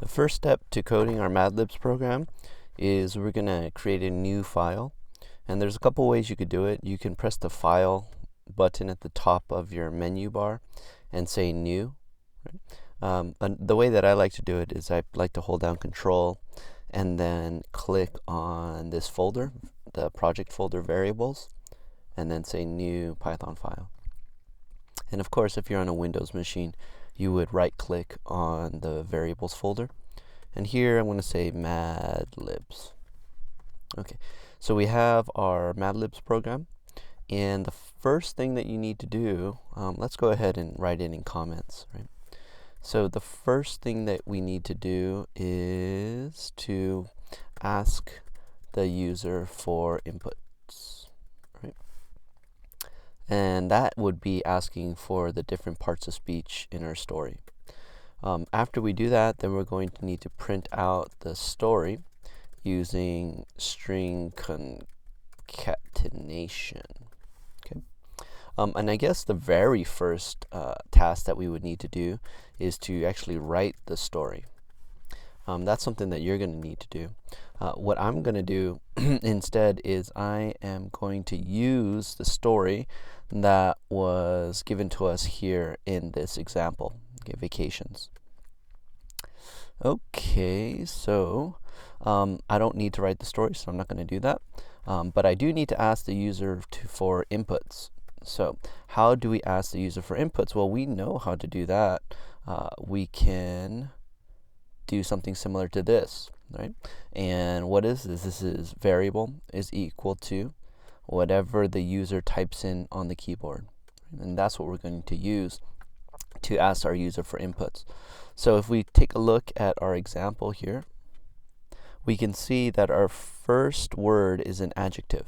The first step to coding our Mad Libs program is we're going to create a new file. And there's a couple ways you could do it. You can press the File button at the top of your menu bar and say New. Right? The way that I like to do it is I like to hold down Control and then click on this folder, the project folder variables, and then say New Python file. And of course, if you're on a Windows machine, you would right-click on the variables folder. And here I'm going to say Mad Libs. Okay, so we have our Mad Libs program. And the first thing that you need to do, let's go ahead and write it in comments. Right? So the first thing that we need to do is to ask the user for inputs. Right? And that would be asking for the different parts of speech in our story. After we do that, then we're going to need to print out the story using string concatenation. Okay. And I guess the very first task that we would need to do is to actually write the story. That's something that you're going to need to do. What I'm going to do instead is I am going to use the story that was given to us here in this example. Okay, vacations. Okay, so I don't need to write the story, so I'm not going to do that. But I do need to ask the user for inputs. So how do we ask the user for inputs? Well, we know how to do that. We can do something similar to this, right? And what is this? This is variable is equal to whatever the user types in on the keyboard. And that's what we're going to use to ask our user for inputs. So if we take a look at our example here, we can see that our first word is an adjective.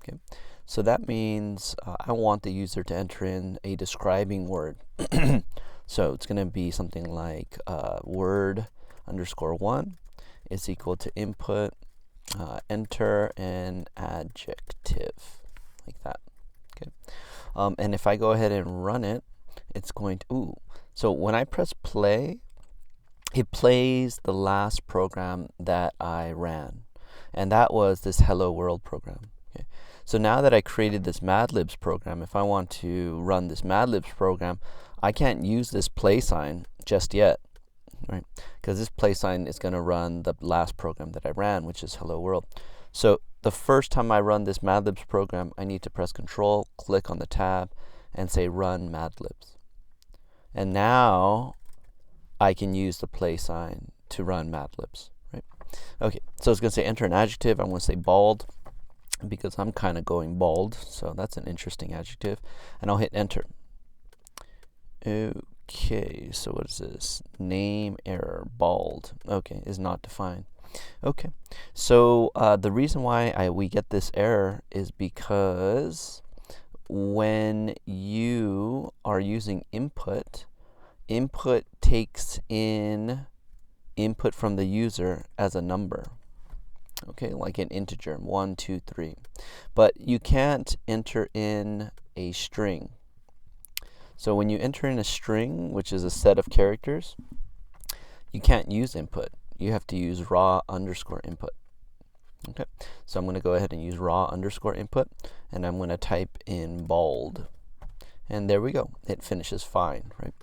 Okay, so that means I want the user to enter in a describing word. So it's going to be something like word_1 is equal to input, enter an adjective, like that. Okay, and if I go ahead and run it, it's going to, so when I press play, it plays the last program that I ran, and that was this Hello World program. Okay. So now that I created this Mad Libs program, if I want to run this Mad Libs program, I can't use this play sign just yet, right? Because this play sign is going to run the last program that I ran, which is Hello World. So the first time I run this Mad Libs program, I need to press Control, click on the tab, and say Run Mad Libs. And now I can use the play sign to run Mad Libs, right? Okay, so it's going to say enter an adjective. I'm going to say bald because I'm kind of going bald, so that's an interesting adjective. And I'll hit enter. Okay, so what is this? Name error, bald. Okay, is not defined. Okay, so the reason why we get this error is because when you are using input takes in input from the user as a number. Okay, like an integer, 1, 2, 3. But you can't enter in a string. So when you enter in a string, which is a set of characters, you can't use input. You have to use raw_input. Okay, so I'm going to go ahead and use raw_input, and I'm going to type in bald. And there we go. It finishes fine, right?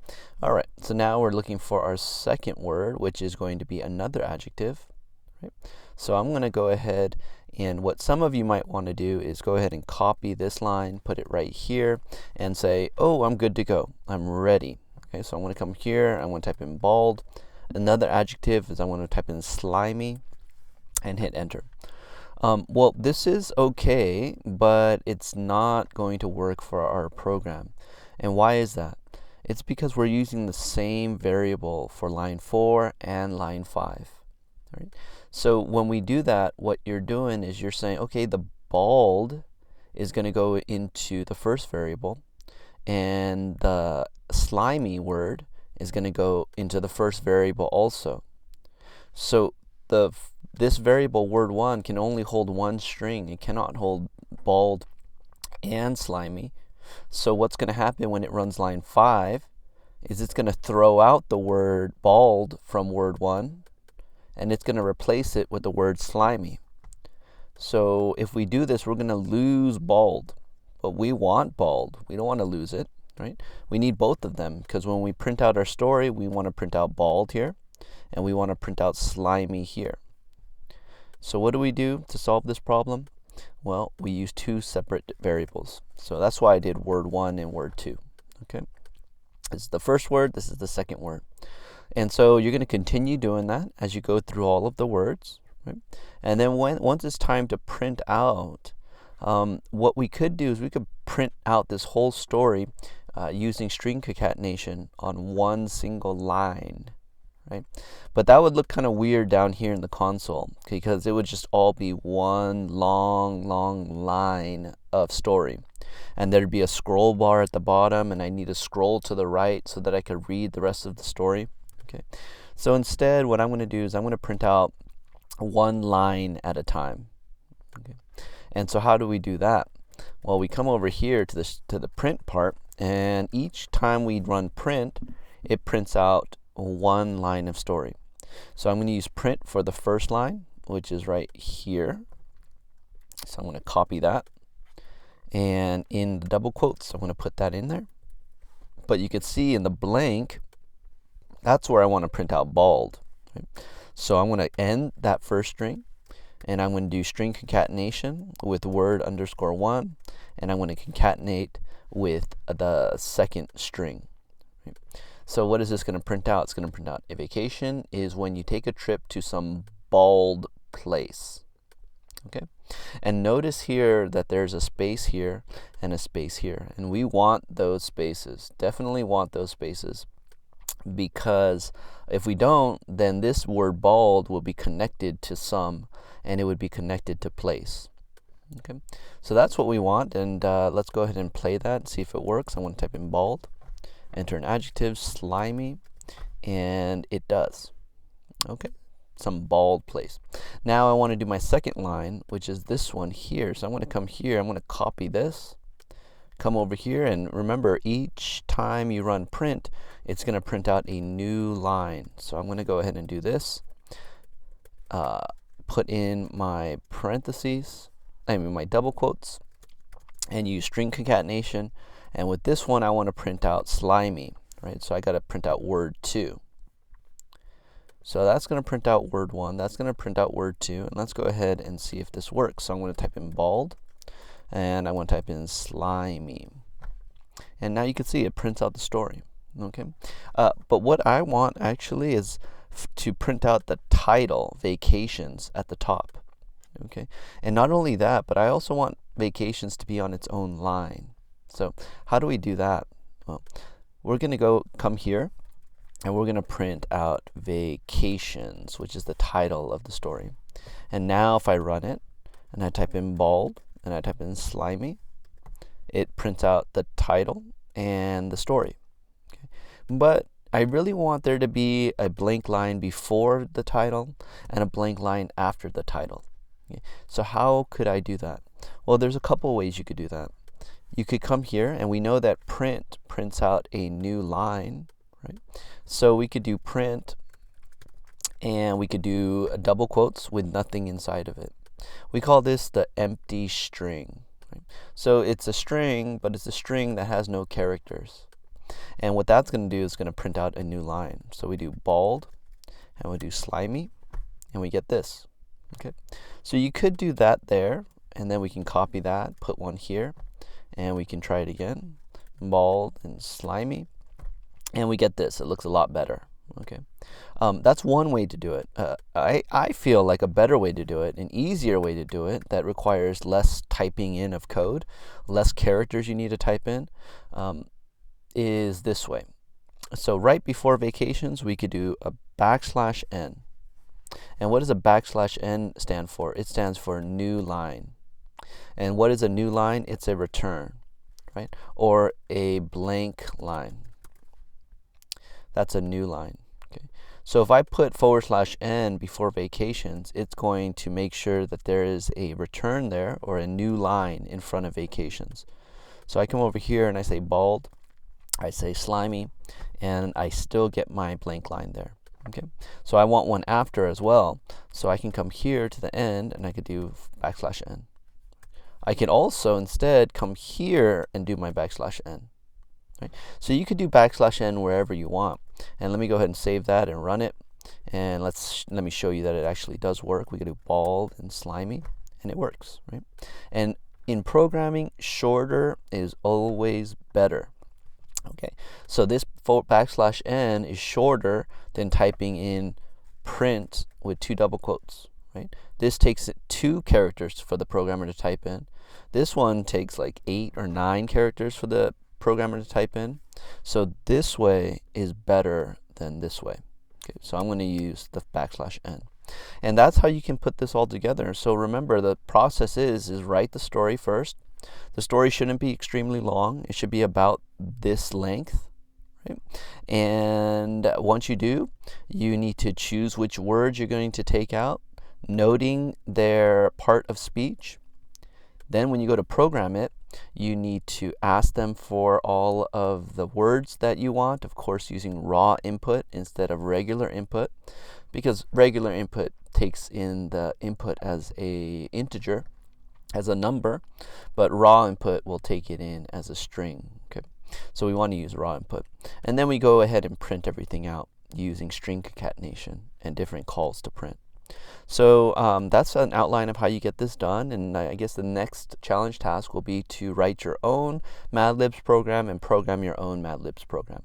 All right, so now we're looking for our second word, which is going to be another adjective, right? So I'm going to go ahead, and what some of you might want to do is go ahead and copy this line, put it right here, and say, oh, I'm good to go. I'm ready. Okay, so I'm going to come here. I'm going to type in bald. Another adjective is I'm going to type in slimy and hit enter. Well, this is okay, but it's not going to work for our program. And why is that? It's because we're using the same variable for line 4 and line 5. Right? So when we do that, what you're doing is you're saying, okay, the bald is going to go into the first variable, and the slimy word is going to go into the first variable also. So this variable word1 can only hold one string. It cannot hold bald and slimy. So what's going to happen when it runs line 5 is it's going to throw out the word bald from word1, and it's going to replace it with the word slimy. So if we do this, we're going to lose bald, but we want bald. We don't want to lose it, right? We need both of them, because when we print out our story, we want to print out bald here, and we want to print out slimy here. So what do we do to solve this problem? Well, we use two separate variables. So that's why I did word 1 and word 2. Okay, this is the first word, this is the second word. And so you're going to continue doing that as you go through all of the words. Right? And then once it's time to print out, what we could do is we could print out this whole story using string concatenation on one single line. Right? But that would look kind of weird down here in the console, because it would just all be one long line of story. And there'd be a scroll bar at the bottom, and I need to scroll to the right so that I could read the rest of the story. Okay. So instead, what I'm going to do is I'm going to print out one line at a time. Okay. And so how do we do that? Well, we come over here to the print part, and each time we run print, it prints out one line of story. So I'm going to use print for the first line, which is right here. So I'm going to copy that, and in the double quotes I'm going to put that in there. But you can see in the blank, that's where I want to print out bald. Right? So I'm going to end that first string, and I'm going to do string concatenation with word _1, and I'm going to concatenate with the second string. Right? So what is this going to print out? It's going to print out a vacation is when you take a trip to some bald place. Okay, and notice here that there's a space here and a space here, and we want those spaces, definitely want those spaces, because if we don't, then this word bald will be connected to some, and it would be connected to place. Okay, so that's what we want, and let's go ahead and play that and see if it works. I'm going to type in bald, enter an adjective, slimy, and it does. Okay, some bald place. Now I want to do my second line, which is this one here. So I'm going to come here, I'm going to copy this, come over here, and remember, each time you run print, it's going to print out a new line. So I'm going to go ahead and do this, put in my parentheses, my double quotes, and use string concatenation. And with this one, I want to print out slimy, right? So I got to print out word 2. So that's going to print out word 1. That's going to print out word 2. And let's go ahead and see if this works. So I'm going to type in bald, and I want to type in slimy. And now you can see it prints out the story. Okay. But what I want actually is to print out the title, vacations, at the top. Okay. And not only that, but I also want vacations to be on its own line. So how do we do that? Well, we're going to come here, and we're going to print out vacations, which is the title of the story. And now if I run it, and I type in bald, and I type in slimy, it prints out the title and the story. Okay. But I really want there to be a blank line before the title and a blank line after the title. Okay. So how could I do that? Well, there's a couple ways you could do that. You could come here, and we know that print prints out a new line, right? So we could do print, and we could do double quotes with nothing inside of it. We call this the empty string. Right? So it's a string, but it's a string that has no characters. And what that's going to do is going to print out a new line. So we do bald, and we do slimy, and we get this. Okay. So you could do that there, and then we can copy that, put one here, and we can try it again, bald and slimy, and we get this. It looks a lot better. Okay, that's one way to do it. I feel like a better way to do it, an easier way to do it, that requires less typing in of code, less characters you need to type in, is this way. So right before vacations, we could do a \n. And what does a \n stand for? It stands for new line. And what is a new line? It's a return, right? Or a blank line. That's a new line. Okay. So if I put \n before vacations, it's going to make sure that there is a return there, or a new line in front of vacations. So I come over here and I say bald, I say slimy, and I still get my blank line there. Okay, so I want one after as well. So I can come here to the end and I could do \n. I can also instead come here and do my \n. Right? So you could do \n wherever you want. And let me go ahead and save that and run it. And let me show you that it actually does work. We could do bald and slimy, and it works, right? And in programming, shorter is always better. Okay, so this \n is shorter than typing in print with 2 double quotes, right? This takes 2 characters for the programmer to type in. This one takes like 8 or 9 characters for the programmer to type in. So this way is better than this way. Okay, so I'm going to use the \n. And that's how you can put this all together. So remember, the process is write the story first. The story shouldn't be extremely long. It should be about this length. Right? And once you do, you need to choose which words you're going to take out, noting their part of speech. Then when you go to program it, you need to ask them for all of the words that you want, of course using raw input instead of regular input, because regular input takes in the input as a integer, as a number, but raw input will take it in as a string. Okay, so we want to use raw input. And then we go ahead and print everything out using string concatenation and different calls to print. So that's an outline of how you get this done, and I guess the next challenge task will be to write your own Mad Libs program and program your own Mad Libs program.